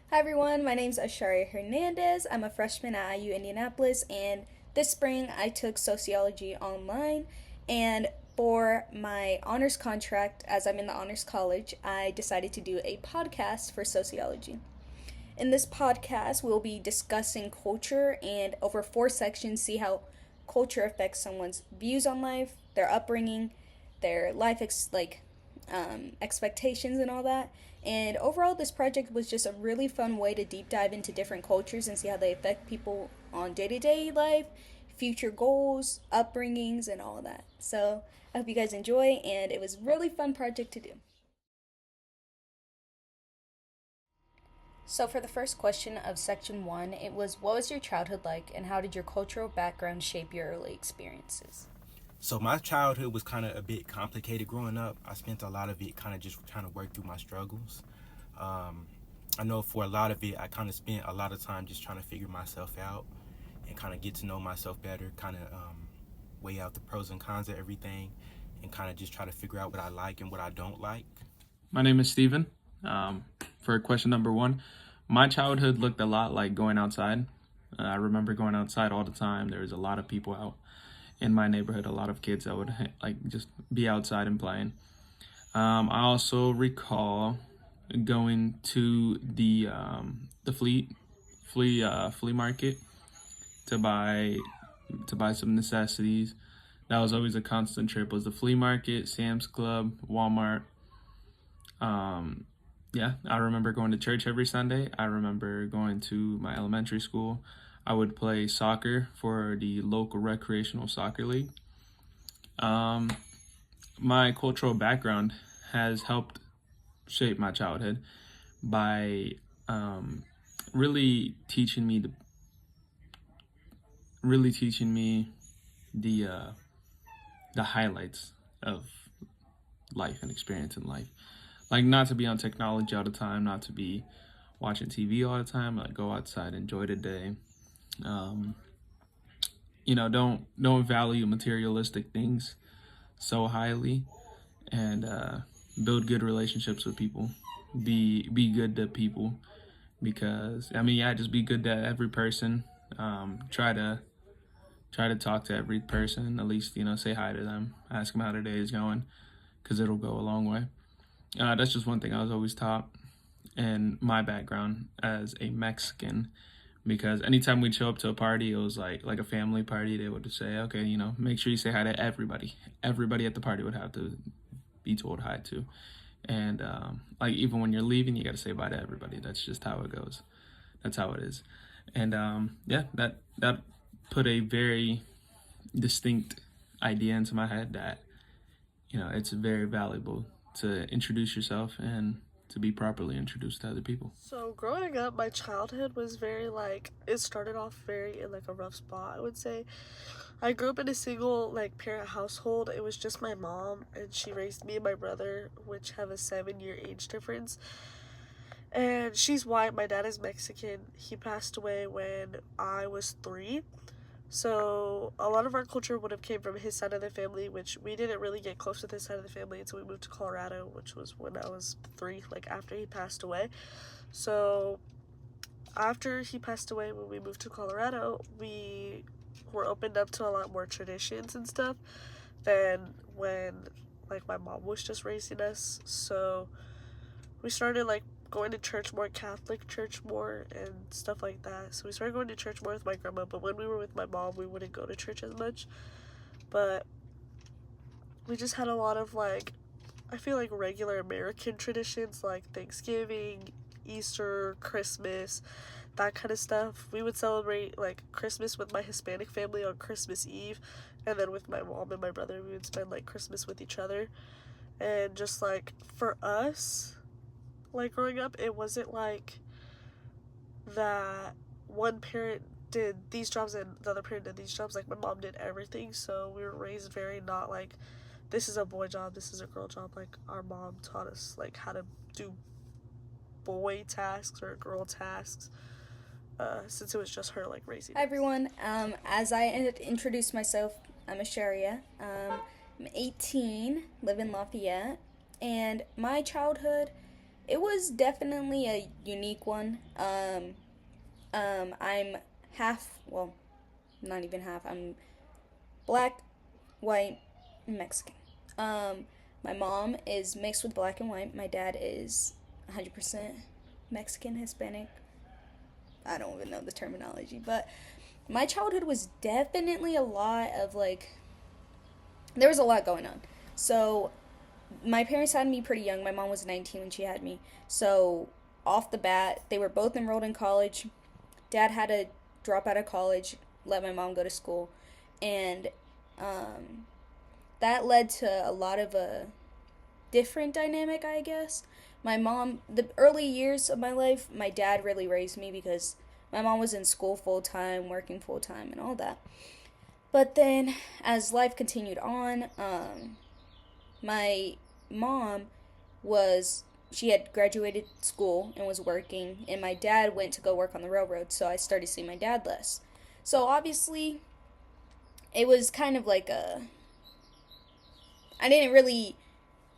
Hi everyone, my name is Ashxria Hernandez. I'm a freshman at IU Indianapolis, and this spring I took Sociology online. And for my honors contract, as I'm in the honors college, I decided to do a podcast for Sociology. In this podcast, we'll be discussing culture and over 4 sections, see how culture affects someone's views on life, their upbringing, their expectations, and all that. And overall, this project was just a really fun way to deep dive into different cultures and see how they affect people on day to day life, future goals, upbringings, and all of that. So I hope you guys enjoy, and it was a really fun project to do. So, for the first question of section one, it was what was your childhood like and how did your cultural background shape your early experiences? So my childhood was kind of a bit complicated growing up. I spent a lot of it kind of just trying to work through my struggles. Um, I know for a lot of it, I kind of spent a lot of time just trying to figure myself out and kind of get to know myself better, kind of weigh out the pros and cons of everything, and kind of just try to figure out what I like and what I don't like. My name is Steven. For question number one, my childhood looked a lot like going outside. I remember going outside all the time. There was a lot of people out in my neighborhood, a lot of kids that would just be outside and playing. I also recall going to the flea market to buy some necessities. That was always a constant trip. Was the flea market, Sam's Club, Walmart. Yeah, I remember going to church every Sunday. I remember going to my elementary school. I would play soccer for the local recreational soccer league. Um, my cultural background has helped shape my childhood by really teaching me the highlights of life and experience in life. Like not to be on technology all the time, not to be watching TV all the time. Like go outside, enjoy the day. Um, don't value materialistic things so highly, and build good relationships with people. Be good to people because yeah, just be good to every person. Try to talk to every person. At least say hi to them, ask them how their day is going, because it'll go a long way. That's just one thing I was always taught in my background as a Mexican, because anytime we'd show up to a party, it was like a family party. They would just say, okay, make sure you say hi to everybody. Everybody at the party would have to be told hi to, and like even when you're leaving, you got to say bye to everybody. That's just how it goes. That's how it is, and yeah, that put a very distinct idea into my head that it's very valuable to introduce yourself and to be properly introduced to other people. So growing up, my childhood was very it started off very in a rough spot, I would say. I grew up in a single parent household. It was just my mom, and she raised me and my brother, which have a 7-year age difference. And she's white. My dad is Mexican. He passed away when I was 3. So a lot of our culture would have came from his side of the family, which we didn't really get close with his side of the family until we moved to Colorado, which was when I was 3, after he passed away. So after he passed away, when we moved to Colorado, we were opened up to a lot more traditions and stuff than when my mom was just raising us. So we started going to church more, Catholic church more, and stuff like that. So we started going to church more with my grandma, but when we were with my mom, we wouldn't go to church as much. But we just had a lot of I feel like regular American traditions like Thanksgiving, Easter, Christmas, that kind of stuff. We would celebrate Christmas with my Hispanic family on Christmas Eve, and then with my mom and my brother, we would spend Christmas with each other. And just for us, growing up, it wasn't that one parent did these jobs and the other parent did these jobs. My mom did everything, so we were raised very not this is a boy job, this is a girl job. Our mom taught us how to do boy tasks or girl tasks, since it was just her raising Hi us. everyone, as I introduced myself, I'm Ashxria. I'm 18, live in Lafayette, and my childhood it was definitely a unique one. I'm half, well, not even half. I'm black, white, Mexican. My mom is mixed with black and white. My dad is 100% Mexican, Hispanic. I don't even know the terminology, but my childhood was definitely a lot of like, there was a lot going on. So, my parents had me pretty young. My mom was 19 when she had me. So, off the bat, they were both enrolled in college. Dad had to drop out of college, let my mom go to school. And that led to a lot of a different dynamic, I guess. My mom, the early years of my life, my dad really raised me because my mom was in school full time, working full time, and all that. But then, as life continued on, my mom she had graduated school and was working, and my dad went to go work on the railroad, so I started seeing my dad less. So obviously, it was kind of like I didn't really,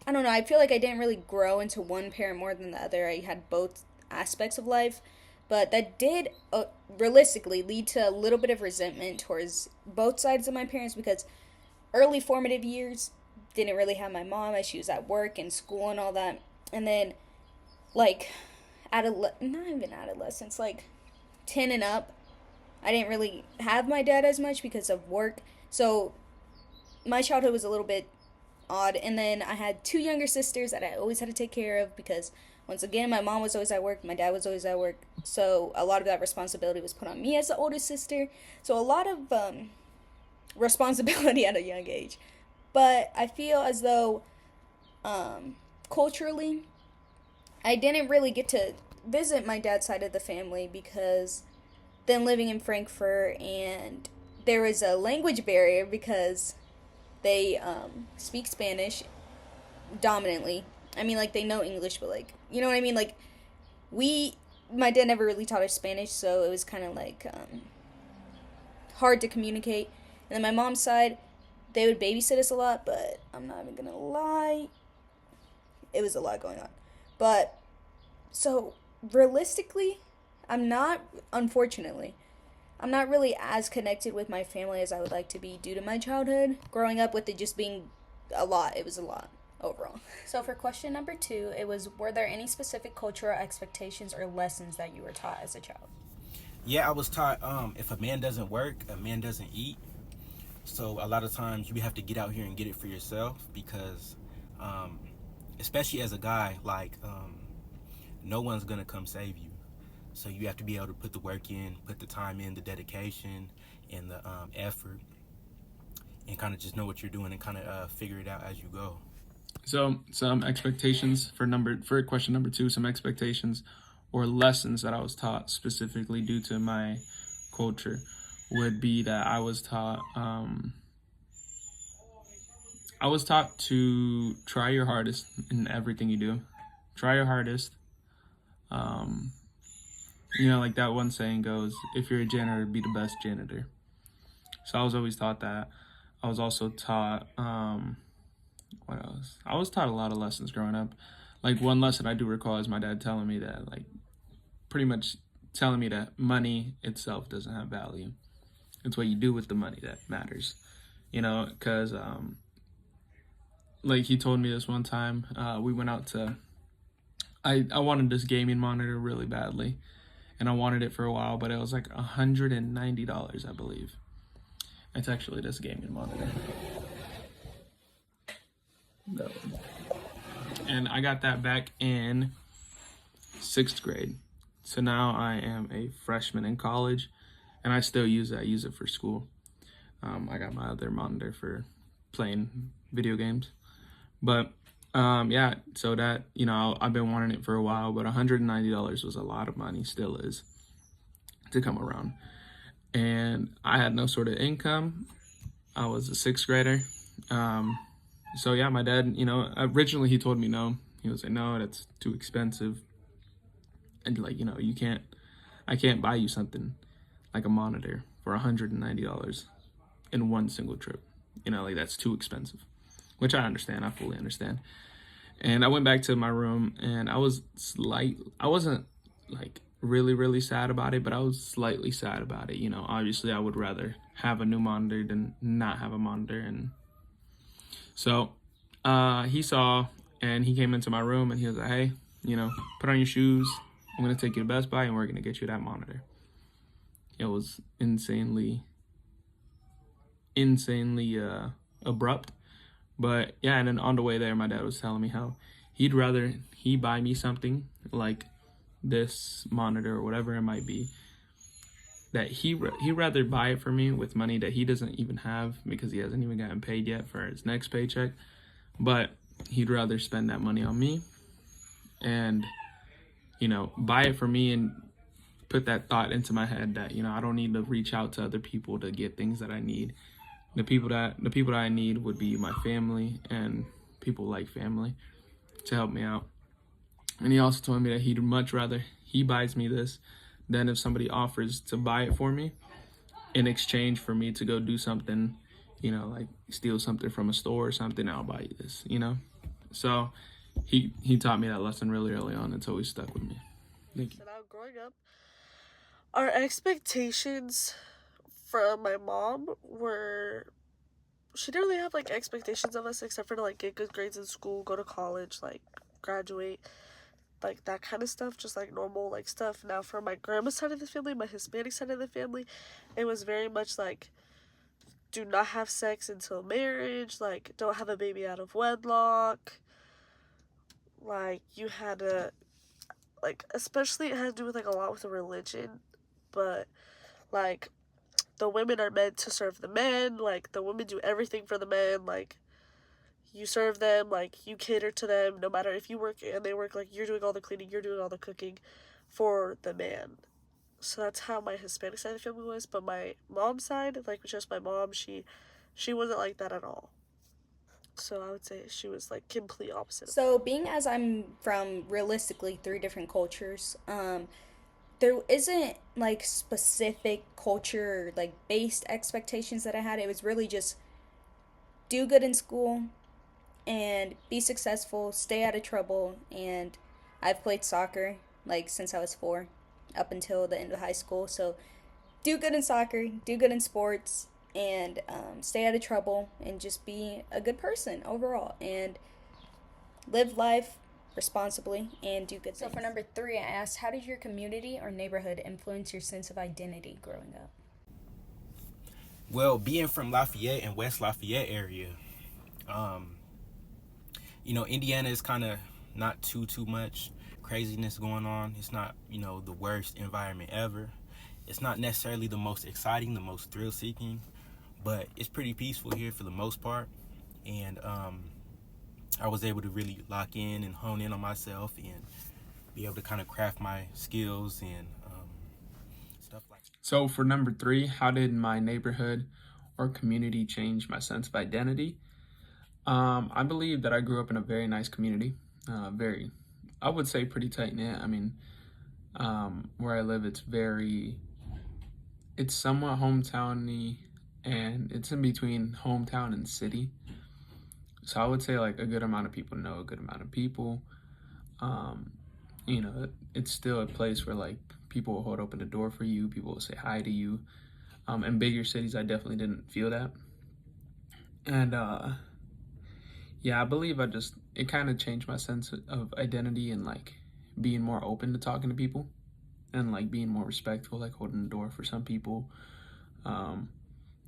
I don't know, I feel like I didn't really grow into one parent more than the other. I had both aspects of life, but that did realistically lead to a little bit of resentment towards both sides of my parents because early formative years didn't really have my mom as she was at work and school and all that. And then, like, not even adolescence, like 10 and up, I didn't really have my dad as much because of work. So my childhood was a little bit odd. And then I had two younger sisters that I always had to take care of because, once again, my mom was always at work, my dad was always at work. So a lot of that responsibility was put on me as the older sister. So a lot of responsibility at a young age. But I feel as though culturally, I didn't really get to visit my dad's side of the family because then living in Frankfurt, and there was a language barrier because they speak Spanish dominantly. I mean, like, they know English, but, like, you know what I mean? Like, my dad never really taught us Spanish, so it was kind of, like, hard to communicate. And then my mom's side, they would babysit us a lot, but I'm not even gonna lie, it was a lot going on. But, so, realistically, unfortunately, I'm not really as connected with my family as I would like to be due to my childhood. Growing up with it just being a lot, it was a lot overall. So for question number 2, it was, were there any specific cultural expectations or lessons that you were taught as a child? Yeah, I was taught if a man doesn't work, a man doesn't eat. So a lot of times you have to get out here and get it for yourself because especially as a guy, like no one's gonna come save you. So you have to be able to put the work in, put the time in, the dedication, and the effort, and kind of just know what you're doing and kind of figure it out as you go. So some expectations for question number 2, some expectations or lessons that I was taught specifically due to my culture would be that I was taught to try your hardest in everything you do. Try your hardest. Like that one saying goes, if you're a janitor, be the best janitor. So I was always taught that. I was also taught, what else? I was taught a lot of lessons growing up. Like one lesson I do recall is my dad telling me that, like, pretty much telling me that money itself doesn't have value. It's what you do with the money that matters. Because, like he told me this one time, we went out to, I wanted this gaming monitor really badly. And I wanted it for a while, but it was like $190, I believe. It's actually this gaming monitor. No. And I got that back in 6th grade. So now I am a freshman in college, and I still use it. I use it for school. I got my other monitor for playing video games. But yeah, so that, I've been wanting it for a while, but $190 was a lot of money, still is, to come around. And I had no sort of income. I was a 6th grader. So yeah, my dad, originally he told me no. He was like, no, that's too expensive. And like, I can't buy you something like a monitor for $190 in one single trip. Like that's too expensive, which I understand. I fully understand. And I went back to my room, and I wasn't like really, really sad about it, but I was slightly sad about it. You know, obviously I would rather have a new monitor than not have a monitor. And so he saw, and he came into my room, and he was like, hey, you know, put on your shoes. I'm going to take you to Best Buy, and we're going to get you that monitor. It was insanely abrupt. But yeah, and then on the way there, my dad was telling me how he'd rather he buy me something like this monitor or whatever it might be, that he'd rather buy it for me with money that he doesn't even have because he hasn't even gotten paid yet for his next paycheck. But he'd rather spend that money on me and, you know, buy it for me and put that thought into my head that, you know, I don't need to reach out to other people to get things that I need. The people that I need would be my family and people like family to help me out. And he also told me that he'd much rather he buys me this than if somebody offers to buy it for me in exchange for me to go do something, you know, like steal something from a store or something. I'll buy you this, you know. So he taught me that lesson really early on. It's always stuck with me. Thank you. So now growing up, our expectations from my mom were, she didn't really have like expectations of us except for to like get good grades in school, go to college, like graduate, like that kind of stuff, just like normal like stuff. Now for my grandma's side of the family, my Hispanic side of the family, it was very much like, do not have sex until marriage, like don't have a baby out of wedlock, like you had to, like, especially it had to do with like a lot with the religion, but like the women are meant to serve the men, like the women do everything for the men, like you serve them, like you cater to them, no matter if you work and they work, like you're doing all the cleaning, you're doing all the cooking for the man. So that's how my Hispanic side of the family was. But my mom's side, like just my mom, she wasn't like that at all. So I would say she was like complete opposite of So, being as I'm from realistically three different cultures, there isn't like specific culture like based expectations that I had. It was really just do good in school and be successful, stay out of trouble. And I've played soccer like since I was 4 up until the end of high school. So do good in soccer, do good in sports, and stay out of trouble and just be a good person overall and live life responsibly and do good things. So for number 3, I asked, how did your community or neighborhood influence your sense of identity growing up? Well, being from Lafayette and West Lafayette area, you know, Indiana is kind of not too much craziness going on. It's not, you know, the worst environment ever. It's not necessarily the most exciting, the most thrill-seeking, but it's pretty peaceful here for the most part. And I was able to really lock in and hone in on myself and be able to kind of craft my skills and stuff like that. So for number 3, how did my neighborhood or community change my sense of identity? I believe that I grew up in a very nice community, I would say pretty tight knit. I mean, where I live, it's somewhat hometowny, and it's in between hometown and city. So I would say like a good amount of people know a good amount of people. You know, it's still a place where like people will hold open the door for you, people will say hi to you. In bigger cities, I definitely didn't feel that. And yeah, I believe it kind of changed my sense of identity and like being more open to talking to people and like being more respectful, like holding the door for some people.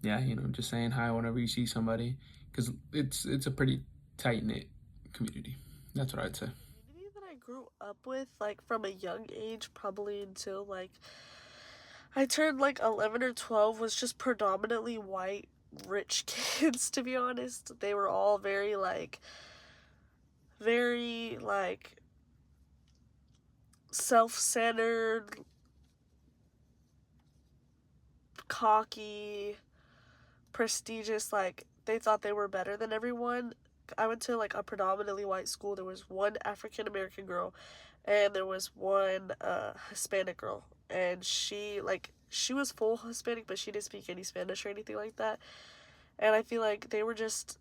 Yeah, you know, just saying hi whenever you see somebody, because it's a pretty tight-knit community. That's what I'd say. the community that I grew up with, like from a young age, probably until like I turned like 11 or 12, was just predominantly white rich kids, to be honest. They were all very self-centered, cocky, prestigious, like they thought they were better than everyone. I went to like a predominantly white school. There was one African American girl and there was one Hispanic girl, and she was full Hispanic, but she didn't speak any Spanish or anything like that. And I feel like they were just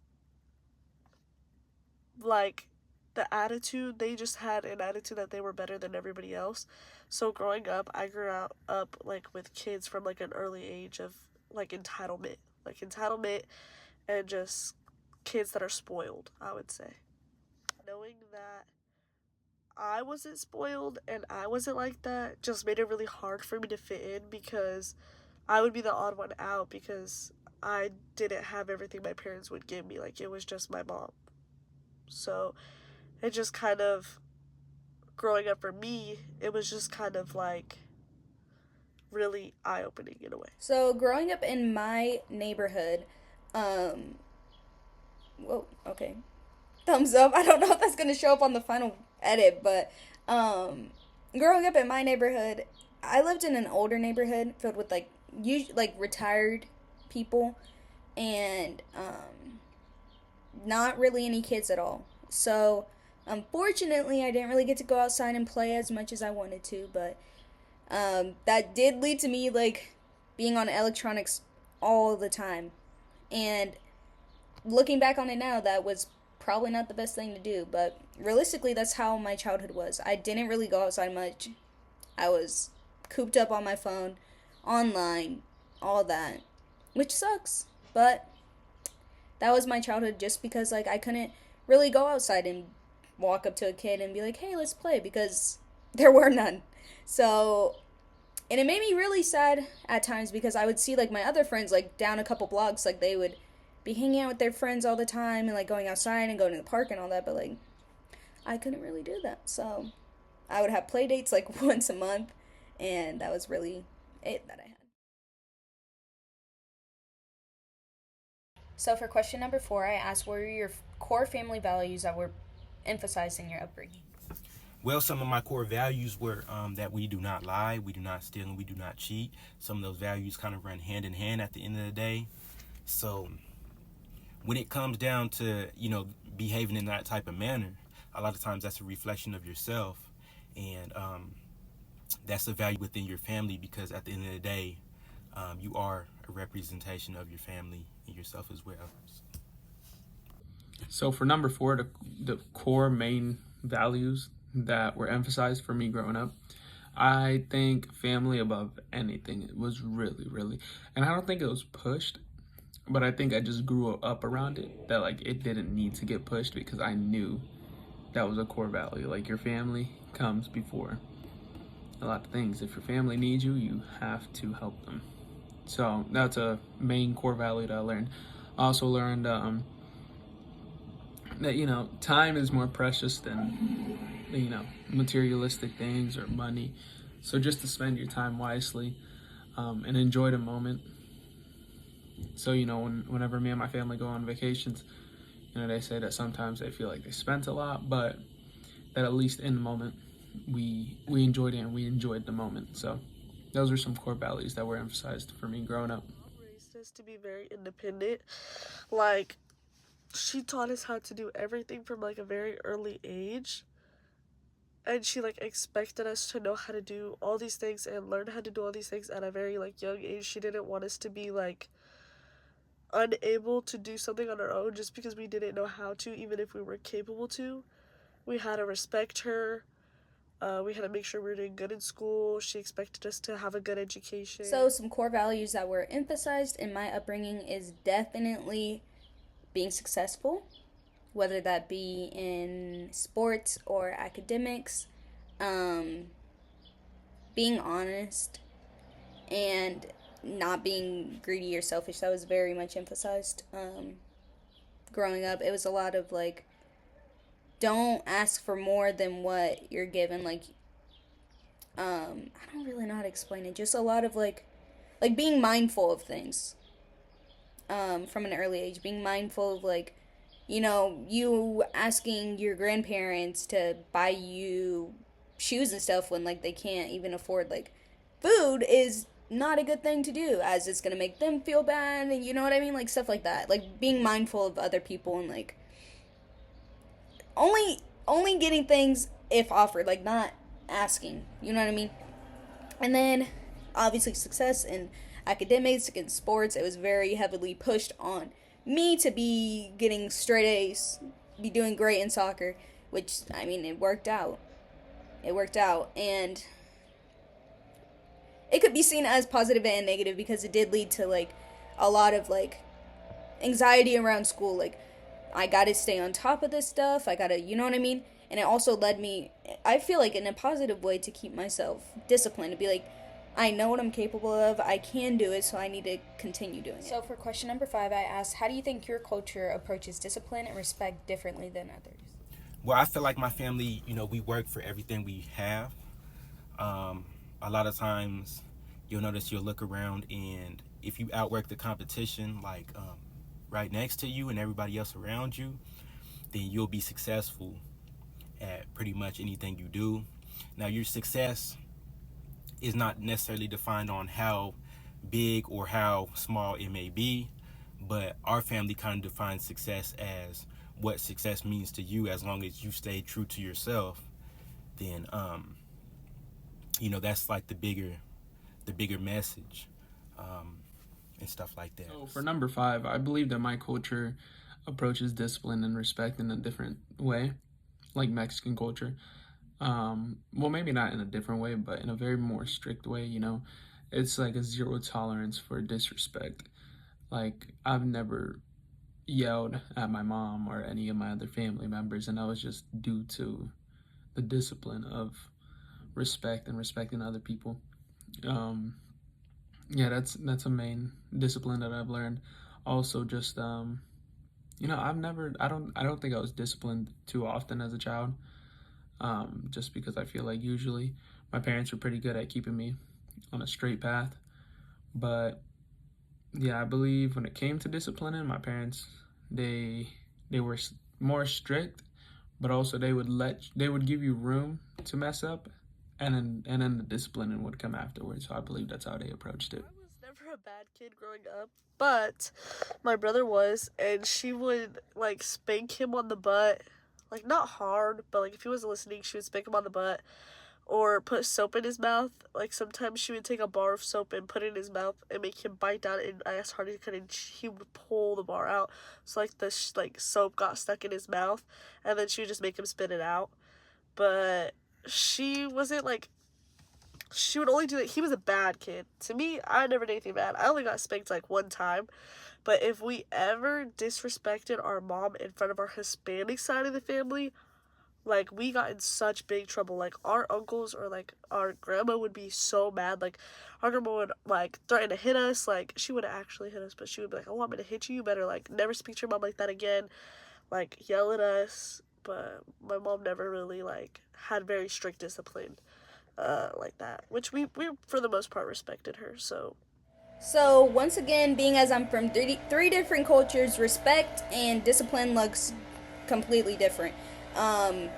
like the attitude, they just had an attitude that they were better than everybody else. So growing up, I grew up like with kids from like an early age of like entitlement and just kids that are spoiled, I would say. Knowing that I wasn't spoiled and I wasn't like that just made it really hard for me to fit in, because I would be the odd one out because I didn't have everything my parents would give me. Like, it was just my mom. So it just kind of, growing up for me, it was just kind of like really eye opening in a way. So growing up in my neighborhood, um, whoa, okay, thumbs up. I don't know if that's gonna show up on the final edit, but um, growing up in my neighborhood, I lived in an older neighborhood filled with like retired people, and not really any kids at all. So unfortunately, I didn't really get to go outside and play as much as I wanted to, but that did lead to me like being on electronics all the time. And looking back on it now, that was probably not the best thing to do, but realistically, that's how my childhood was. I didn't really go outside much. I was cooped up on my phone, online, all that, which sucks, but that was my childhood just because like I couldn't really go outside and walk up to a kid and be like, "Hey, let's play," because there were none. So, and it made me really sad at times because I would see like my other friends like down a couple blocks, like they would be hanging out with their friends all the time and like going outside and going to the park and all that, but like I couldn't really do that. So I would have play dates like once a month, and that was really it that I had. So for question number 4, I asked, what were your core family values that were emphasized in your upbringing? Well, some of my core values were that we do not lie, we do not steal, and we do not cheat. Some of those values kind of run hand in hand at the end of the day. So when it comes down to, behaving in that type of manner, a lot of times that's a reflection of yourself. And that's a value within your family, because at the end of the day, you are a representation of your family and yourself as well. So for number 4, the core main values that were emphasized for me growing up, I think family above anything. It was really, really, and I don't think it was pushed, but I think I just grew up around it, that like it didn't need to get pushed because I knew that was a core value. Like, your family comes before a lot of things. If your family needs you, you have to help them. So that's a main core value that I learned. I also learned that time is more precious than materialistic things or money. So just to spend your time wisely and enjoy the moment. So whenever me and my family go on vacations, they say that sometimes they feel like they spent a lot, but that at least in the moment we enjoyed it, and we enjoyed the moment. So those are some core values that were emphasized for me growing up. Raised us to be very independent. Like, she taught us how to do everything from like a very early age. And she like expected us to know how to do all these things and learn how to do all these things at a very like young age. She didn't want us to be like unable to do something on our own just because we didn't know how to, even if we were capable to. We had to respect her. We had to make sure we were doing good in school. She expected us to have a good education. So some core values that were emphasized in my upbringing is definitely being successful, whether that be in sports or academics, being honest, and not being greedy or selfish. That was very much emphasized growing up. It was a lot of like, don't ask for more than what you're given. Like, I don't really know how to explain it. Just a lot of like being mindful of things from an early age. Being mindful of like, you asking your grandparents to buy you shoes and stuff when like they can't even afford like food is not a good thing to do, as it's gonna make them feel bad, and you know what I mean, like stuff like that. Like being mindful of other people and like only getting things if offered, like not asking. You know what I mean? And then obviously success in academics and sports. It was very heavily pushed on me to be getting straight A's, be doing great in soccer, which, I mean, it worked out. It worked out. And it could be seen as positive and negative because it did lead to, like, a lot of, like, anxiety around school. Like, I gotta stay on top of this stuff. I gotta, you know what I mean? And it also led me, I feel like, in a positive way to keep myself disciplined. To be like, I know what I'm capable of. I can do it, so I need to continue doing it. So for question number 5, I asked, how do you think your culture approaches discipline and respect differently than others? Well, I feel like my family, we work for everything we have. A lot of times, you'll notice you'll look around, and if you outwork the competition, like right next to you and everybody else around you, then you'll be successful at pretty much anything you do. Now, your success is not necessarily defined on how big or how small it may be, but our family kind of defines success as what success means to you. As long as you stay true to yourself, then that's like the bigger message, and stuff like that. So for number 5, I believe that my culture approaches discipline and respect in a different way, like Mexican culture. Well, maybe not in a different way, but in a very more strict way. It's like a zero tolerance for disrespect. Like, I've never yelled at my mom or any of my other family members, and that was just due to the discipline of respect and respecting other people. Yeah, that's a main discipline that I've learned. Also, just I don't think I was disciplined too often as a child. Just because I feel like usually my parents were pretty good at keeping me on a straight path. But yeah, I believe when it came to disciplining, my parents, they were more strict, but also they would give you room to mess up, and then the disciplining would come afterwards. So I believe that's how they approached it. I was never a bad kid growing up, but my brother was, and she would like spank him on the butt. Like, not hard, but like if he wasn't listening, she would spank him on the butt or put soap in his mouth. Like, sometimes she would take a bar of soap and put it in his mouth and make him bite down, and as hard as he could, and he would pull the bar out. So like the soap got stuck in his mouth, and then she would just make him spit it out. But she wasn't like, she would only do that. He was a bad kid. To me, I never did anything bad. I only got spanked like one time. But if we ever disrespected our mom in front of our Hispanic side of the family, like, we got in such big trouble. Like, our uncles or like our grandma would be so mad. Like, our grandma would like threaten to hit us. Like, she wouldn't actually hit us, but she would be like, I want me to hit you. You better like never speak to your mom like that again. Like, yell at us. But my mom never really like had very strict discipline like that, which we for the most part respected her. So once again, being as I'm from three different cultures, respect and discipline looks completely different. My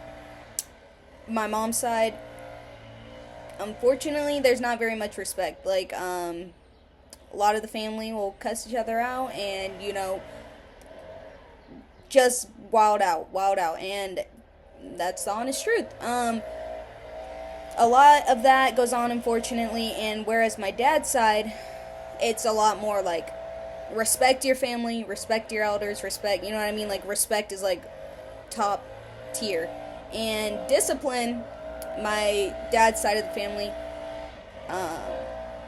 mom's side, unfortunately, there's not very much respect. Like, a lot of the family will cuss each other out, and just wild out, and that's the honest truth. A lot of that goes on, unfortunately, and whereas my dad's side, it's a lot more like respect your family, respect your elders, respect, you know what I mean? Like, respect is like top tier. And discipline, my dad's side of the family,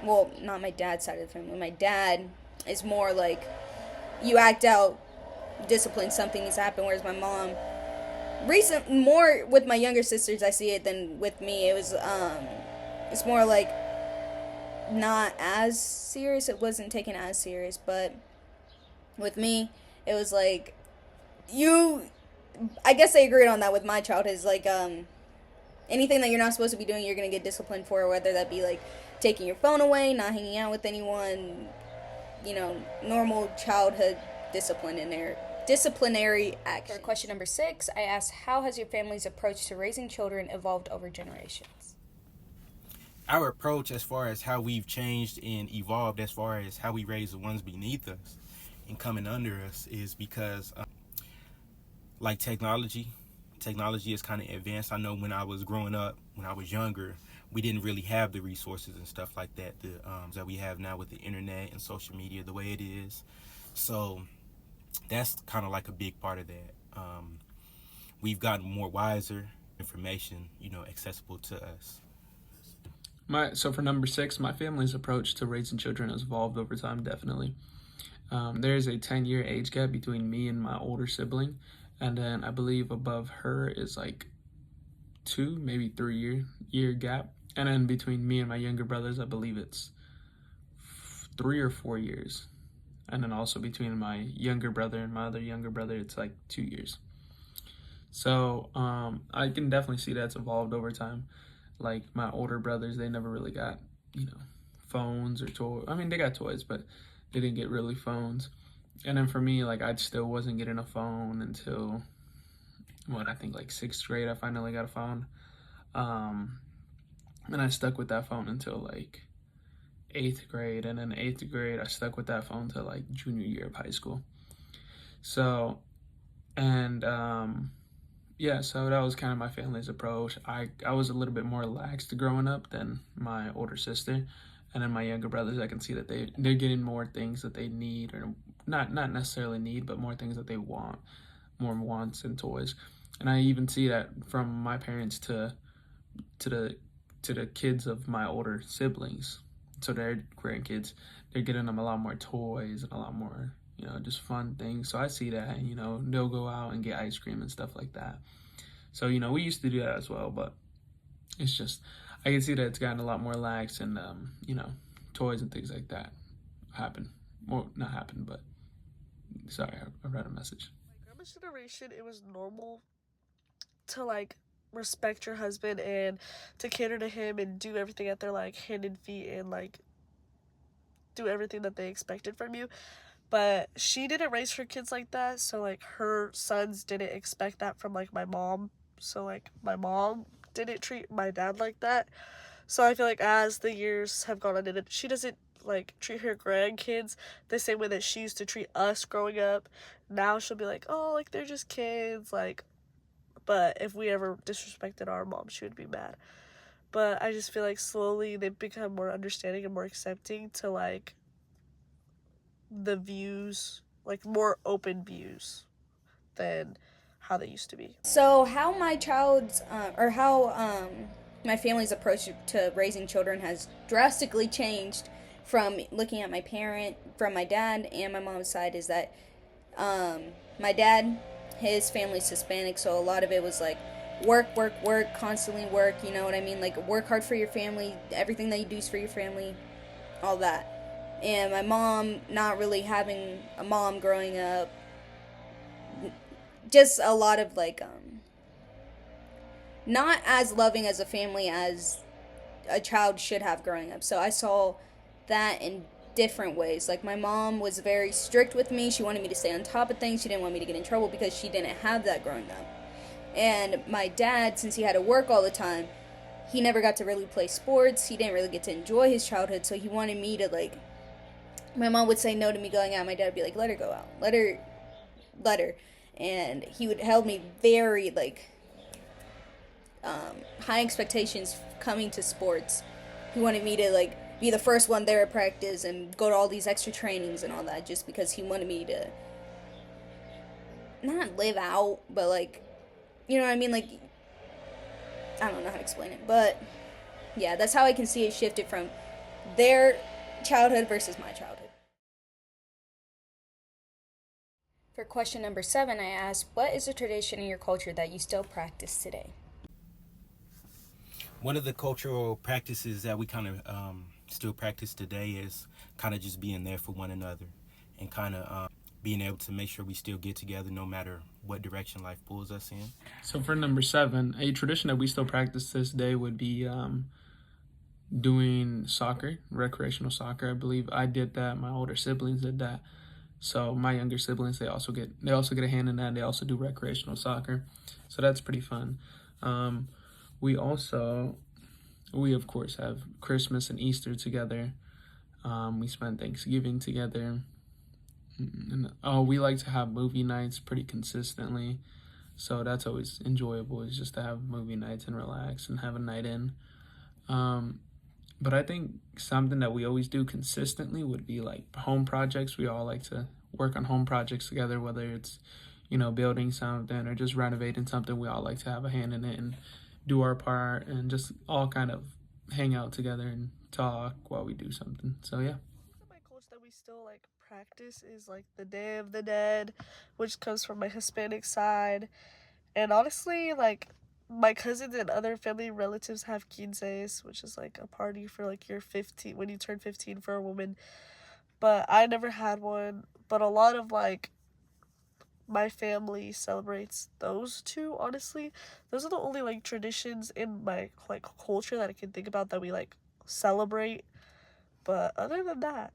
well, not my dad's side of the family, my dad is more like, you act out discipline, something needs to happen, whereas my mom, more with my younger sisters I see it than with me. It was it's more like not as serious. It wasn't taken as serious, but with me it was like, I guess they agreed on that with my childhood. Is like, anything that you're not supposed to be doing, you're gonna get disciplined for, whether that be like taking your phone away, not hanging out with anyone, normal childhood discipline in there. Disciplinary action. For question number 6, I asked, how has your family's approach to raising children evolved over generations? Our approach, as far as how we've changed and evolved as far as how we raise the ones beneath us and coming under us, is because like technology is kind of advanced. I know when I was growing up, when I was younger, we didn't really have the resources and stuff like that that we have now with the internet and social media the way it is. So that's kind of like a big part of that. we've gotten more wiser, information, accessible to us. So for number 6, my family's approach to raising children has evolved over time, definitely. There's a 10-year age gap between me and my older sibling, and then I believe above her is like 2, maybe 3 year gap, and then between me and my younger brothers, I believe it's 3 or 4 years, and then also between my younger brother and my other younger brother, it's like 2 years. So I can definitely see that's evolved over time. Like my older brothers, they never really got phones or toys. I mean, they got toys, but they didn't get really phones. And then for me, like I still wasn't getting a phone until I think like 6th grade. I finally got a phone, and I stuck with that phone until like 8th grade, and then 8th grade I stuck with that phone till like junior year of high school. So, and yeah, so that was kind of my family's approach. I was a little bit more lax growing up than my older sister, and then my younger brothers, I can see that they're getting more things that they need, or not necessarily need, but more things that they want, more wants and toys. And I even see that from my parents to the kids of my older siblings. So their grandkids, they're getting them a lot more toys and a lot more, just fun things. So I see that, they'll go out and get ice cream and stuff like that. So, we used to do that as well, but it's just, I can see that it's gotten a lot more lax, and, toys and things like that happen. Well, not happen, but sorry, I read a message. My grandma's generation, it was normal to like respect your husband and to cater to him and do everything at their like hand and feet and like do everything that they expected from you. But she didn't raise her kids like that, so like her sons didn't expect that from like my mom. So like my mom didn't treat my dad like that. So I feel like as the years have gone on, she doesn't like treat her grandkids the same way that she used to treat us growing up. Now she'll be like, oh, like they're just kids, like. But if we ever disrespected our mom, she would be mad. But I just feel like slowly they've become more understanding and more accepting to like the views, like more open views than how they used to be. So how my child's or how my family's approach to raising children has drastically changed from looking at from my dad and my mom's side is that my dad, his family's Hispanic, so a lot of it was like work, constantly work, you know what I mean? Like work hard for your family, everything that you do is for your family, all that. And my mom, not really having a mom growing up, just a lot of like not as loving as a family as a child should have growing up. So I saw that in different ways. Like my mom was very strict with me. She wanted me to stay on top of things. She didn't want me to get in trouble because she didn't have that growing up. And my dad, since he had to work all the time, he never got to really play sports. He didn't really get to enjoy his childhood. So he wanted me to like, my mom would say no to me going out. My dad would be like, let her go out. Let her. And he would held me very like high expectations coming to sports. He wanted me to like be the first one there at practice and go to all these extra trainings and all that, just because he wanted me to not live out, but like, you know what I mean? Like, I don't know how to explain it, but yeah, that's how I can see it shifted from their childhood versus my childhood. For question number 7, I asked, what is a tradition in your culture that you still practice today? One of the cultural practices that we kind of still practice today is kind of just being there for one another and kind of being able to make sure we still get together no matter what direction life pulls us in. So for number 7, a tradition that we still practice this day would be doing soccer, recreational soccer. I believe I did that. My older siblings did that. So my younger siblings, they also get a hand in that. They also do recreational soccer. So that's pretty fun. We of course have Christmas and Easter together. We spend Thanksgiving together. And we like to have movie nights pretty consistently. So that's always enjoyable, is just to have movie nights and relax and have a night in. But I think something that we always do consistently would be like home projects. We all like to work on home projects together, whether it's, building something or just renovating something, we all like to have a hand in it and do our part and just all kind of hang out together and talk while we do something. So yeah. My culture that we still like practice is like the Day of the Dead, which comes from my Hispanic side. And honestly, like my cousins and other family relatives have quinces, which is like a party for like your 15 when you turn 15 for a woman. But I never had one. But a lot of like my family celebrates those two, honestly. Those are the only like traditions in my like culture that I can think about that we like celebrate. But other than that,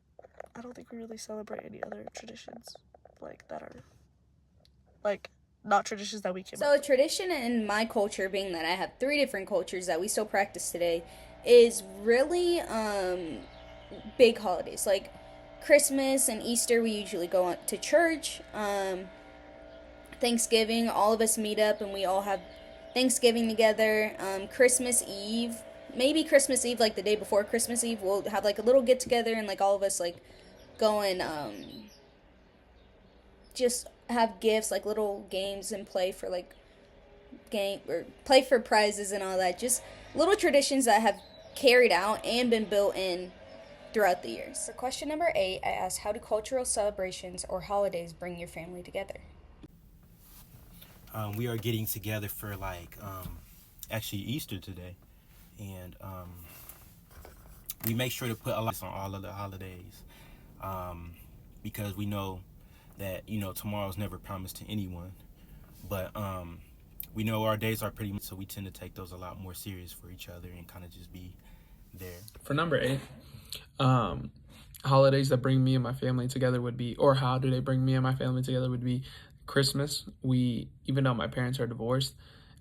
I don't think we really celebrate any other traditions like that are like not traditions that we came So, up a tradition in my culture, being that I have three different cultures that we still practice today, is really big holidays. Like Christmas and Easter, we usually go to church. Thanksgiving, all of us meet up and we all have Thanksgiving together. Christmas Eve, maybe Christmas Eve, like the day before Christmas Eve, we'll have like a little get together and like all of us like go and just have gifts, like little games and play for like game or play for prizes and all that. Just little traditions that have carried out and been built in throughout the years. For question number 8, I asked, how do cultural celebrations or holidays bring your family together? We are getting together for like actually Easter today, and we make sure to put a lot on all of the holidays, because we know that tomorrow's never promised to anyone, but we know our days are pretty much, so we tend to take those a lot more serious for each other and kind of just be there. For number 8, holidays that bring me and my family together would be, or how do they bring me and my family together, would be Christmas. We, even though my parents are divorced,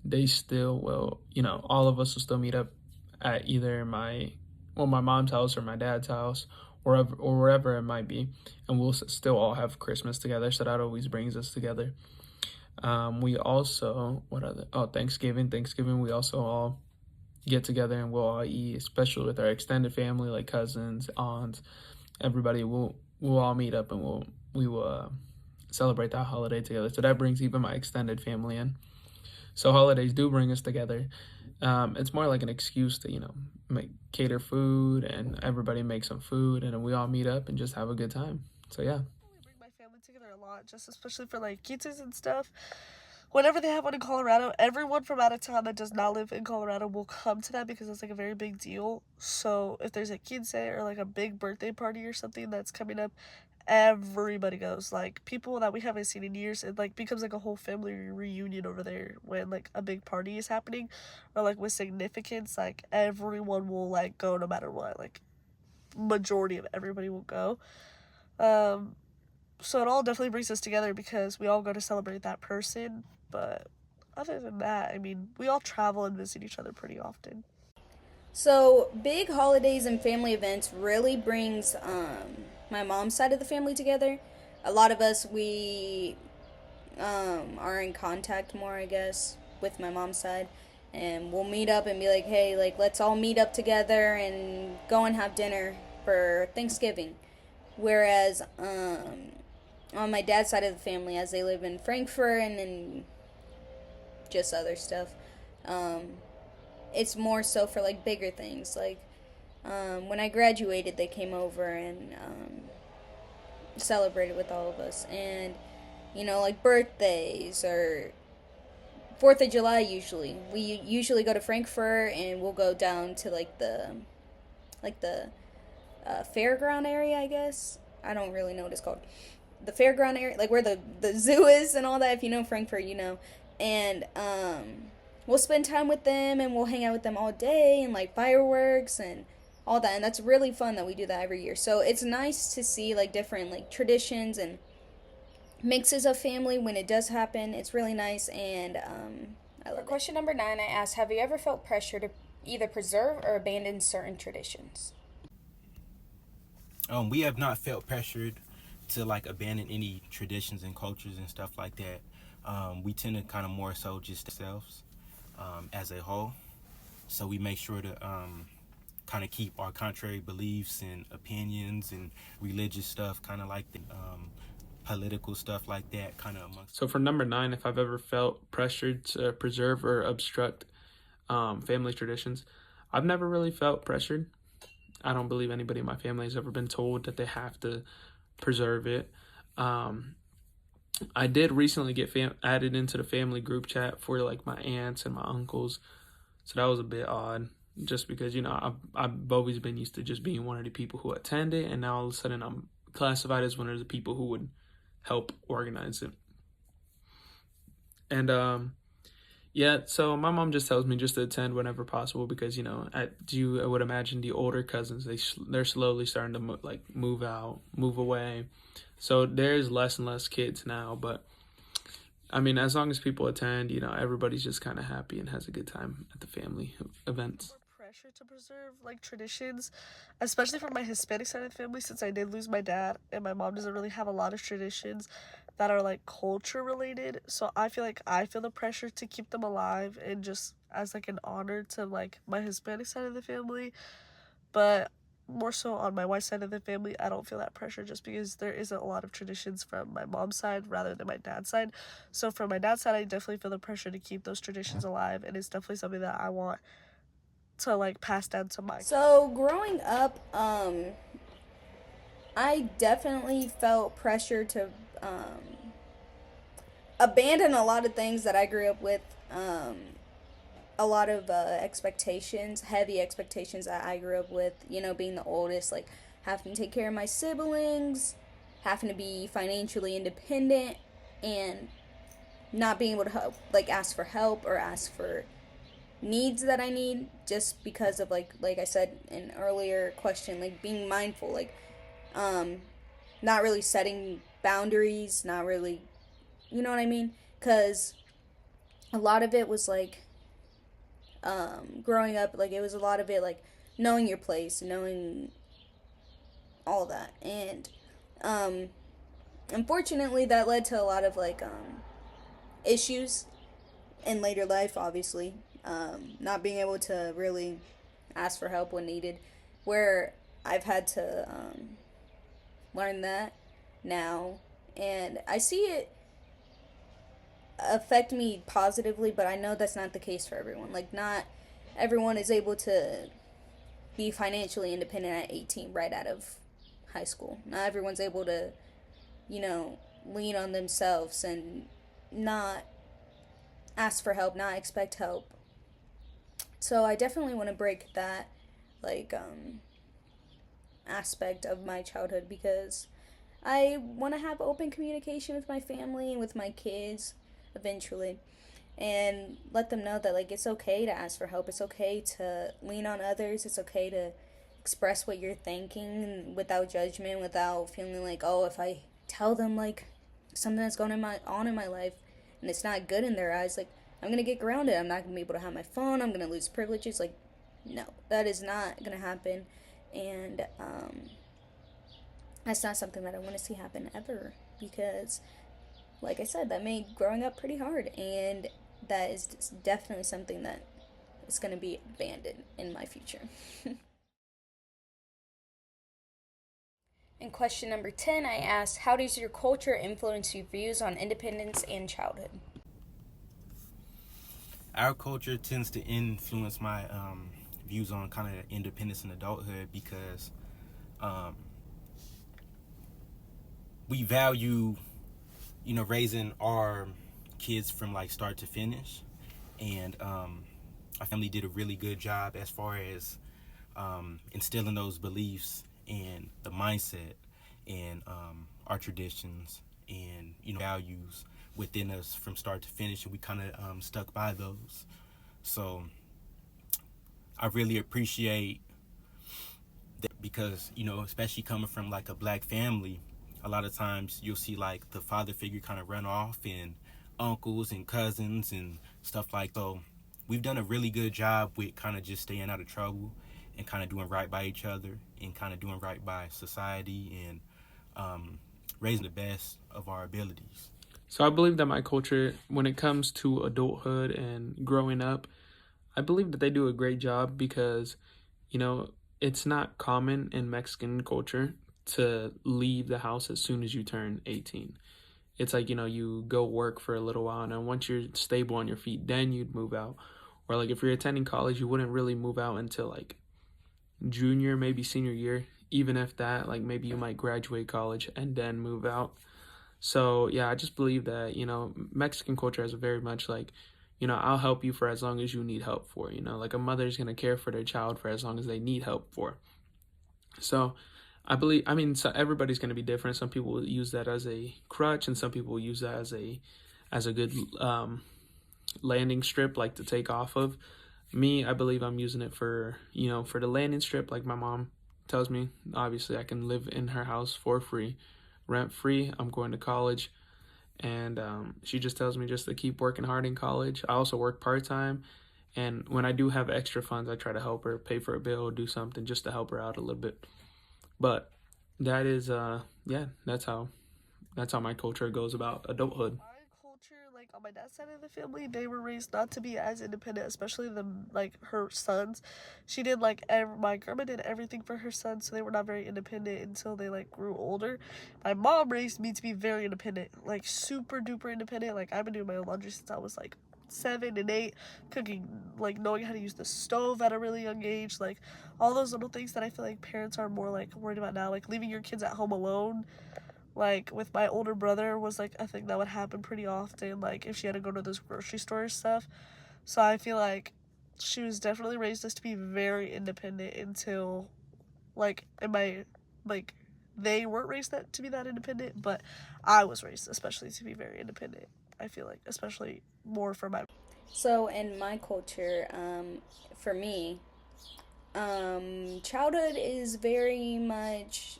they still will, all of us will still meet up at either my mom's house or my dad's house, or wherever it might be, and we'll still all have Christmas together. So that always brings us together. We also, Thanksgiving. We also all get together and we'll all eat, especially with our extended family, like cousins, aunts, everybody. We'll all meet up and we will celebrate that holiday together. So that brings even my extended family in. So holidays do bring us together. It's more like an excuse to cater food and everybody make some food and then we all meet up and just have a good time. So yeah. We bring my family together a lot, just especially for like quinces and stuff. Whenever they have one in Colorado, everyone from out of town that does not live in Colorado will come to that because it's like a very big deal. So if there's a quince or like a big birthday party or something that's coming up, everybody goes. Like people that we haven't seen in years, it like becomes like a whole family reunion over there when like a big party is happening or like with significance. Like everyone will like go no matter what. Like majority of everybody will go. So it all definitely brings us together because we all go to celebrate that person. But other than that, I mean, we all travel and visit each other pretty often. So, big holidays and family events really brings my mom's side of the family together. A lot of us, we are in contact more, I guess, with my mom's side. And we'll meet up and be like, hey, like, let's all meet up together and go and have dinner for Thanksgiving. Whereas on my dad's side of the family, as they live in Frankfurt and just other stuff, it's more so for like bigger things. Like when I graduated, they came over and celebrated with all of us, and like birthdays or 4th of July. Usually, we usually go to Frankfurt and we'll go down to like the fairground area, I guess. I don't really know what it's called. The fairground area, like where the zoo is and all that. If you know Frankfurt, and we'll spend time with them and we'll hang out with them all day and like fireworks and all that. And that's really fun that we do that every year. So it's nice to see like different like traditions and mixes of family when it does happen. It's really nice, and I love it. For question number 9, I asked, have you ever felt pressure to either preserve or abandon certain traditions? We have not felt pressured to like abandon any traditions and cultures and stuff like that. We tend to kind of more so just ourselves as a whole. So we make sure to kind of keep our contrary beliefs and opinions and religious stuff kind of like political stuff like that kind of amongst. So for number 9, if I've ever felt pressured to preserve or obstruct family traditions, I've never really felt pressured. I don't believe anybody in my family has ever been told that they have to preserve it. I did recently get added into the family group chat for like my aunts and my uncles, so that was a bit odd. Just because I've always been used to just being one of the people who attend it, and now all of a sudden I'm classified as one of the people who would help organize it. And yeah, so my mom just tells me just to attend whenever possible because I would imagine the older cousins they're slowly starting to move out, move away. So there's less and less kids now, but I mean, as long as people attend, everybody's just kind of happy and has a good time at the family events. Pressure to preserve like traditions, especially for my Hispanic side of the family, since I did lose my dad and my mom doesn't really have a lot of traditions that are like culture related. So I feel like I feel the pressure to keep them alive and just as like an honor to like my Hispanic side of the family. But more so on my white side of the family, I don't feel that pressure just because there isn't a lot of traditions from my mom's side rather than my dad's side. So from my dad's side, I definitely feel the pressure to keep those traditions alive, and it's definitely something that I want to like pass down to my kids. So growing up, I definitely felt pressure to abandon a lot of things that I grew up with. A lot of expectations, heavy expectations that I grew up with, being the oldest, like having to take care of my siblings, having to be financially independent, and not being able to help, like ask for help or ask for needs that I need just because of like I said in an earlier question, like being mindful, like not really setting boundaries, not really, you know what I mean? Because a lot of it was like growing up, like it was a lot of it like knowing your place, knowing all that, and unfortunately that led to a lot of like issues in later life, obviously, not being able to really ask for help when needed, where I've had to learn that now, and I see it affect me positively, but I know that's not the case for everyone. Like, not everyone is able to be financially independent at 18 right out of high school. Not everyone's able to, lean on themselves and not ask for help, not expect help. So I definitely want to break that, like, aspect of my childhood because I want to have open communication with my family and with my kids eventually, and let them know that like it's okay to ask for help, it's okay to lean on others, it's okay to express what you're thinking without judgment, without feeling like, oh, if I tell them like something that's going on in my life and it's not good in their eyes, like I'm gonna get grounded, I'm not gonna be able to have my phone, I'm gonna lose privileges. Like, no, that is not gonna happen, and that's not something that I want to see happen ever, because like I said, that made growing up pretty hard, and that is definitely something that is going to be abandoned in my future. In question number 10, I asked, how does your culture influence your views on independence and childhood? Our culture tends to influence my views on kind of independence and adulthood because we value raising our kids from like start to finish, and our family did a really good job as far as instilling those beliefs and the mindset and our traditions and values within us from start to finish, and we kind of stuck by those. So I really appreciate that because especially coming from like a black family, a lot of times you'll see like the father figure kind of run off and uncles and cousins and stuff like that. We've done a really good job with kind of just staying out of trouble and kind of doing right by each other and kind of doing right by society and raising the best of our abilities. So I believe that my culture, when it comes to adulthood and growing up, I believe that they do a great job because, it's not common in Mexican culture to leave the house as soon as you turn 18. It's like, you go work for a little while, and then once you're stable on your feet, then you'd move out. Or like if you're attending college, you wouldn't really move out until like junior, maybe senior year. Even if that, like maybe you might graduate college and then move out. So yeah, I just believe that, Mexican culture is very much like, I'll help you for as long as you need help for, like a mother's going to care for their child for as long as they need help for. So so everybody's going to be different. Some people will use that as a crutch, and some people will use that as a good landing strip, like to take off of. Me, I believe I'm using it for, for the landing strip. Like my mom tells me, obviously I can live in her house for free, rent free. I'm going to college, and she just tells me just to keep working hard in college. I also work part-time, and when I do have extra funds, I try to help her pay for a bill, do something just to help her out a little bit. But that is that's how my culture goes about adulthood. My culture, like on my dad's side of the family, they were raised not to be as independent, especially her sons. She did my grandma did everything for her sons, so they were not very independent until they like grew older. My mom raised me to be very independent, like super duper independent. Like I've been doing my own laundry since I was like 7 and 8, cooking, like knowing how to use the stove at a really young age, like all those little things that I feel like parents are more like worried about now, like leaving your kids at home alone. Like with my older brother was like a thing that would happen pretty often, like if she had to go to this grocery store and stuff. So I feel like she was definitely raised us to be very independent until like in my like they weren't raised that to be that independent, but I was raised especially to be very independent. I feel like especially more for my. So in my culture, for me, childhood is very much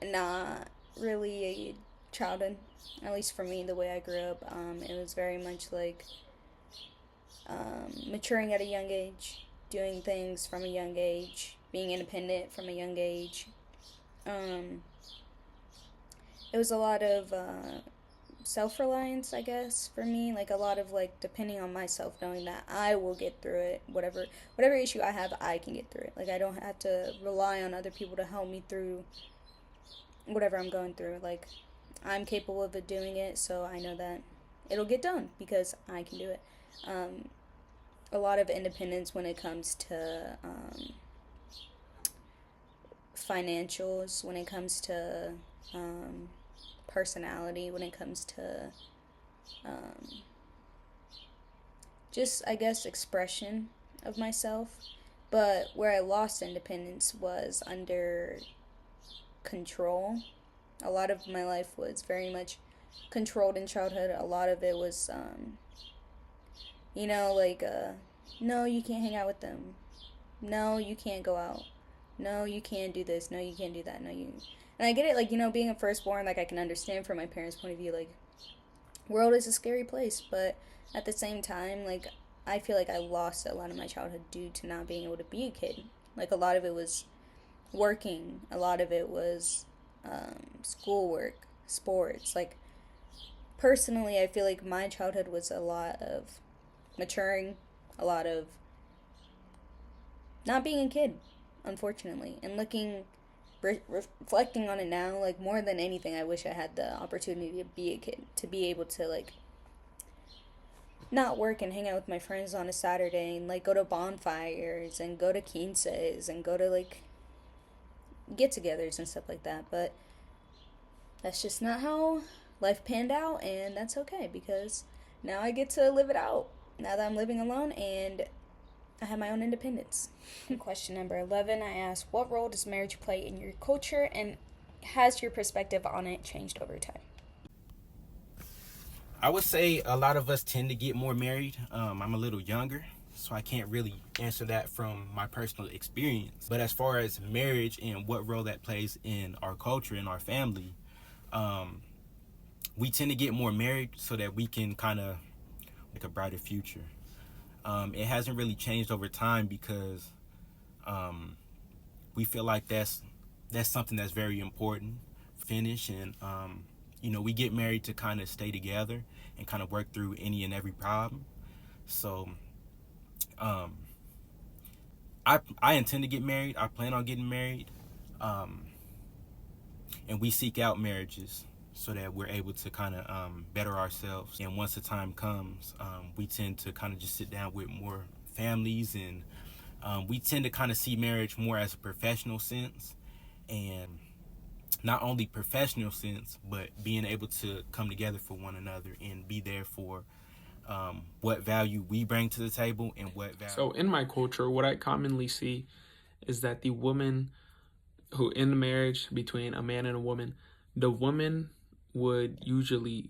not really a childhood. At least for me, the way I grew up, it was very much like maturing at a young age, doing things from a young age, being independent from a young age. Um, it was a lot of self-reliance, I guess, for me. Like a lot of like depending on myself, knowing that I will get through it. Whatever issue I have, I can get through it. Like I don't have to rely on other people to help me through whatever I'm going through. Like I'm capable of doing it, so I know that it'll get done because I can do it. A lot of independence when it comes to financials, when it comes to personality, when it comes to just, I guess, expression of myself. But where I lost independence was under control. A lot of my life was very much controlled in childhood. A lot of it was, like, no, you can't hang out with them. No, you can't go out. No, you can't do this. No, you can't do that. No, you. And I get it, like, being a firstborn, like, I can understand from my parents' point of view, like, world is a scary place, but at the same time, like, I feel like I lost a lot of my childhood due to not being able to be a kid. Like, a lot of it was working, a lot of it was schoolwork, sports. Like, personally, I feel like my childhood was a lot of maturing, a lot of not being a kid, unfortunately. And reflecting on it now, like, more than anything, I wish I had the opportunity to be a kid, to be able to, like, not work and hang out with my friends on a Saturday and, like, go to bonfires and go to quinces and go to, like, get-togethers and stuff like that. But that's just not how life panned out, and that's okay because now I get to live it out now that I'm living alone and I have my own independence. Question number 11, I asked, what role does marriage play in your culture, and has your perspective on it changed over time? I would say a lot of us tend to get more married. I'm a little younger, so I can't really answer that from my personal experience. But as far as marriage and what role that plays in our culture and our family, we tend to get more married so that we can kind of make a brighter future. It hasn't really changed over time because we feel like that's something that's very important. Finish and we get married to kind of stay together and kind of work through any and every problem. So I intend to get married. I plan on getting married. and we seek out marriages so that we're able to kind of better ourselves. And once the time comes, we tend to kind of just sit down with more families, and we tend to kind of see marriage more as a professional sense, and not only professional sense, but being able to come together for one another and be there for what value we bring to the table and what value. So in my culture, what I commonly see is that the woman who in the marriage between a man and a woman, the woman would usually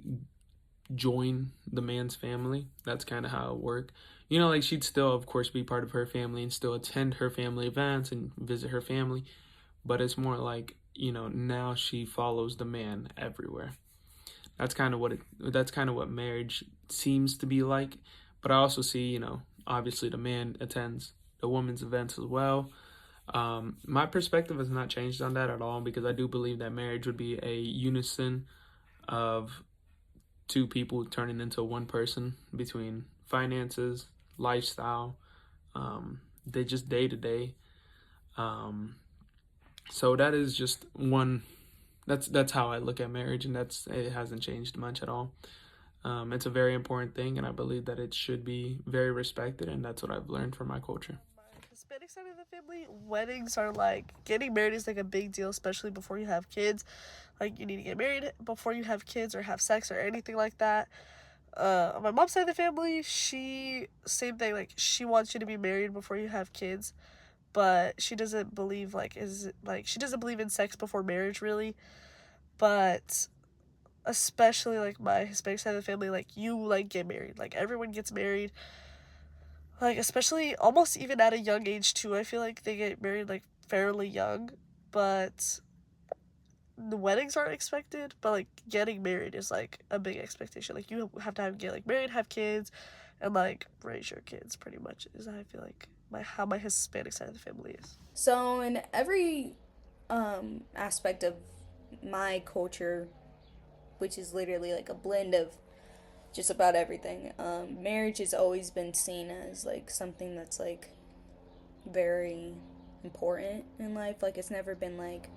join the man's family. That's kind of how it worked. You know, like she'd still, of course, be part of her family and still attend her family events and visit her family. But it's more like, you know, now she follows the man everywhere. That's kind of what marriage seems to be like. But I also see, you know, obviously the man attends the woman's events as well. My perspective has not changed on that at all, because I do believe that marriage would be a unison of two people turning into one person between finances, lifestyle, they just day to day. So that is just one. That's how I look at marriage, and it hasn't changed much at all. It's a very important thing, and I believe that it should be very respected, and that's what I've learned from my culture. Hispanic side of the family, weddings are like, getting married is like a big deal, especially before you have kids. Like, you need to get married before you have kids or have sex or anything like that. On my mom's side of the family, same thing, like, she wants you to be married before you have kids, but she doesn't believe, she doesn't believe in sex before marriage, really. But especially, like, my Hispanic side of the family, like, you, like, get married. Like, everyone gets married. Like, especially almost even at a young age, too. I feel like they get married, like, fairly young. But the weddings aren't expected. But, like, getting married is, like, a big expectation. Like, you have to get, like, married, have kids, and, like, raise your kids, pretty much, is how I feel like how my Hispanic side of the family is. So in every aspect of my culture, which is literally like a blend of just about everything, marriage has always been seen as like something that's like very important in life. Like, it's never been like,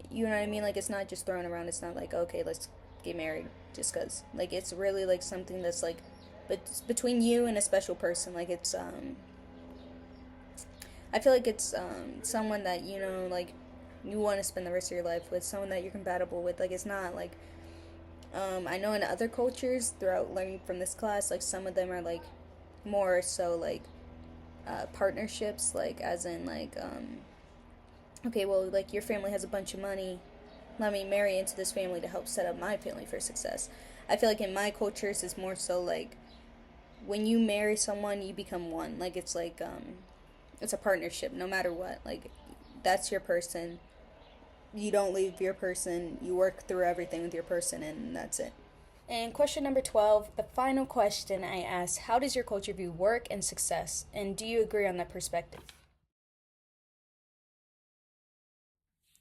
you know what I mean, like, it's not just thrown around. It's not like, okay, let's get married just because. Like, it's really like something that's like, but between you and a special person. Like, it's I feel like it's someone that, you know, like, you want to spend the rest of your life with, someone that you're compatible with. Like, it's not like, I know in other cultures, throughout learning from this class, like, some of them are like more so like partnerships, like, as in like, okay, well, like, your family has a bunch of money, let me marry into this family to help set up my family for success. I feel like in my cultures it's more so like, when you marry someone, you become one. Like, it's like, it's a partnership no matter what. Like, that's your person. You don't leave your person. You work through everything with your person, and that's it. And question number 12, the final question I asked: how does your culture view work and success? And do you agree on that perspective?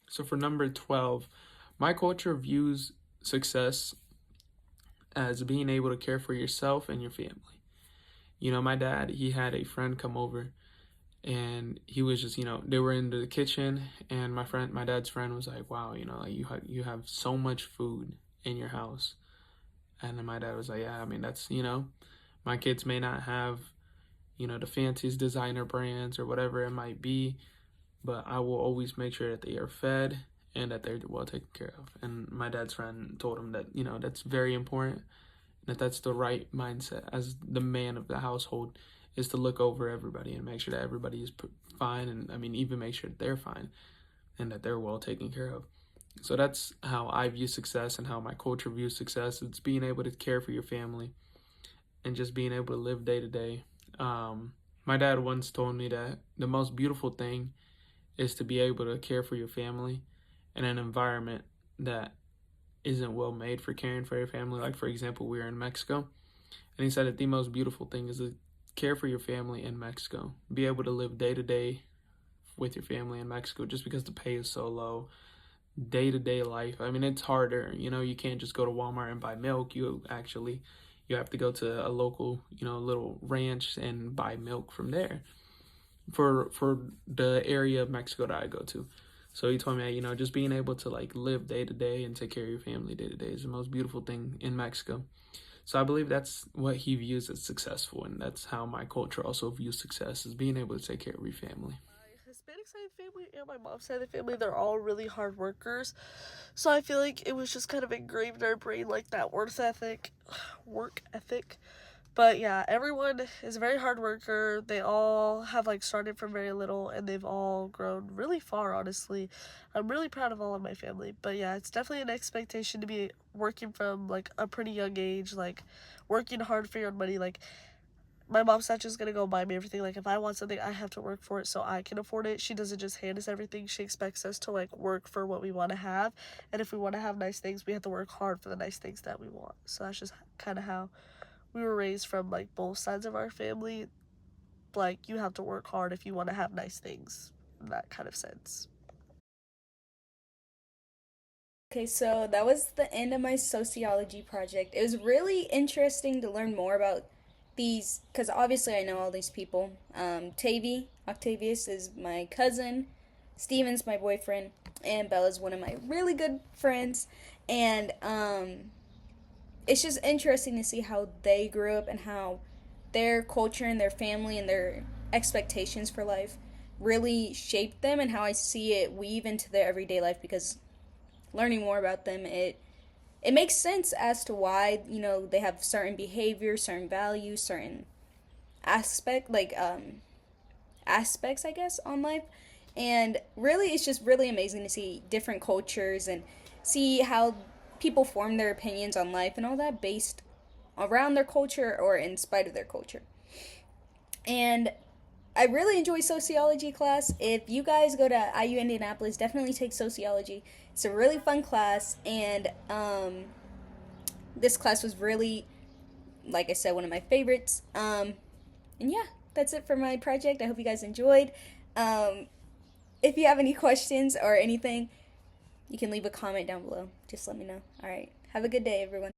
So for number 12, my culture views success as being able to care for yourself and your family. You know, my dad, he had a friend come over, and he was just, you know, they were in the kitchen, and my dad's friend was like, wow, you know, like, you have so much food in your house. And then my dad was like, yeah, I mean, that's, you know, my kids may not have, you know, the fanciest designer brands or whatever it might be, but I will always make sure that they are fed and that they're well taken care of. And my dad's friend told him that, you know, that's very important, that that's the right mindset as the man of the household, is to look over everybody and make sure that everybody is fine, and I mean, even make sure that they're fine and that they're well taken care of. So that's how I view success and how my culture views success. It's being able to care for your family and just being able to live day to day. My dad once told me that the most beautiful thing is to be able to care for your family in an environment that isn't well made for caring for your family. Like, for example, we were in Mexico, and he said that the most beautiful thing is to care for your family in Mexico. Be able to live day to day with your family in Mexico, just because the pay is so low. Day to day life, I mean, it's harder. You know, you can't just go to Walmart and buy milk. You have to go to a local, you know, little ranch and buy milk from there for the area of Mexico that I go to. So he told me, you know, just being able to like live day to day and take care of your family day to day is the most beautiful thing in Mexico. So I believe that's what he views as successful, and that's how my culture also views success, is being able to take care of your family. My Hispanic side of the family and my mom's side of the family, they're all really hard workers. So I feel like it was just kind of engraved in our brain, like that work ethic. But yeah, everyone is a very hard worker. They all have like started from very little and they've all grown really far, honestly. I'm really proud of all of my family. But yeah, it's definitely an expectation to be working from like a pretty young age, like working hard for your own money. Like my mom's not just gonna go buy me everything. Like if I want something, I have to work for it so I can afford it. She doesn't just hand us everything. She expects us to like work for what we want to have, and if we want to have nice things, we have to work hard for the nice things that we want. So that's just kind of how we were raised from like both sides of our family. Like you have to work hard if you want to have nice things, in that kind of sense. Okay, so that was the end of my sociology project. It was really interesting to learn more about these, because obviously I know all these people. Octavius is my cousin, Steven's my boyfriend, and Bella's one of my really good friends. And it's just interesting to see how they grew up and how their culture and their family and their expectations for life really shaped them, and how I see it weave into their everyday life, because learning more about them, it makes sense as to why, you know, they have certain behaviors, certain values, certain aspects, I guess, on life. And really, it's just really amazing to see different cultures and see how people form their opinions on life and all that based around their culture or in spite of their culture. And I really enjoy sociology class. If you guys go to IU Indianapolis, definitely take sociology. It's a really fun class, and this class was really, like I said, one of my favorites. And yeah, that's it for my project. I hope you guys enjoyed. Um, if you have any questions or anything, you can leave a comment down below. Just let me know. All right. Have a good day, everyone.